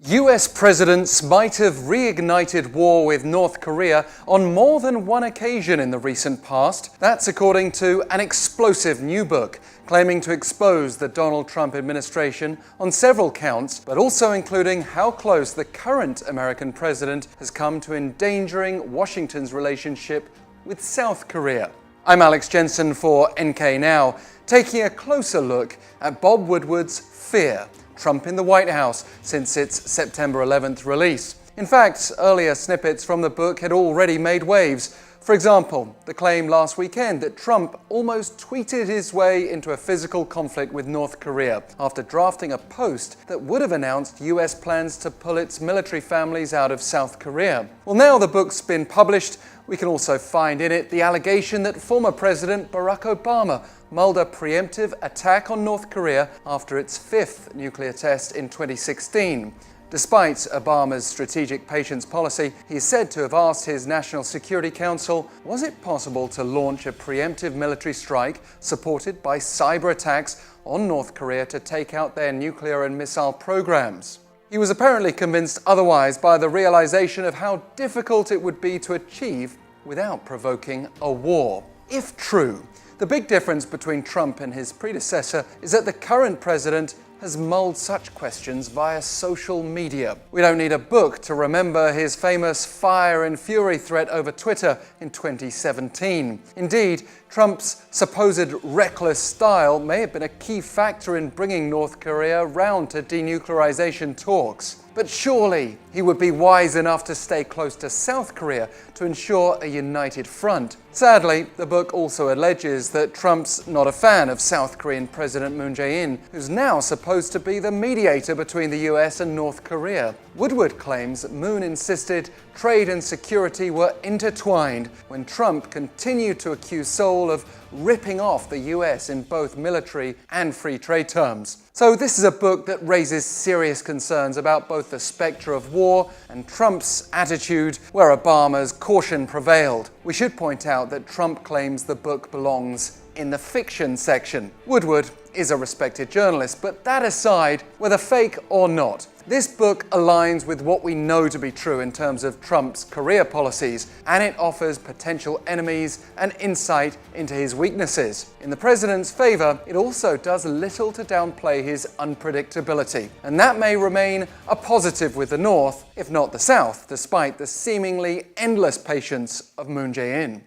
US presidents might have reignited war with North Korea on more than one occasion in the recent past. That's according to an explosive new book claiming to expose the Donald Trump administration on several counts, but also including how close the current American president has come to endangering Washington's relationship with South Korea. I'm Alex Jensen for NK Now, taking a closer look at Bob Woodward's Fear: Trump in the White House since its September 11th release. In fact, earlier snippets from the book had already made waves. For example, the claim last weekend that Trump almost tweeted his way into a physical conflict with North Korea after drafting a post that would have announced US plans to pull its military families out of South Korea. Well, now the book's been published, we can also find in it the allegation that former President Barack Obama mulled a preemptive attack on North Korea after its fifth nuclear test in 2016. Despite Obama's strategic patience policy, he's said to have asked his National Security Council, was it possible to launch a preemptive military strike supported by cyber attacks on North Korea to take out their nuclear and missile programs? He was apparently convinced otherwise by the realization of how difficult it would be to achieve without provoking a war. If true, the big difference between Trump and his predecessor is that the current president has mulled such questions via social media. We don't need a book to remember his famous fire and fury threat over Twitter in 2017. Indeed, Trump's supposed reckless style may have been a key factor in bringing North Korea round to denuclearization talks. But surely he would be wise enough to stay close to South Korea to ensure a united front. Sadly, the book also alleges that Trump's not a fan of South Korean President Jae-in, who's now supposed to be the mediator between the US and North Korea. Woodward claims that Moon insisted trade and security were intertwined when Trump continued to accuse Seoul of ripping off the US in both military and free trade terms. So this is a book that raises serious concerns about both the spectre of war and Trump's attitude, where Obama's caution prevailed. We should point out that Trump claims the book belongs in the fiction section. Woodward is a respected journalist, but that aside, whether fake or not, this book aligns with what we know to be true in terms of Trump's Korea policies, and it offers potential enemies an insight into his weaknesses. In the president's favor, it also does little to downplay his unpredictability, and that may remain a positive with the North, if not the South, despite the seemingly endless patience of Moon Jae-in.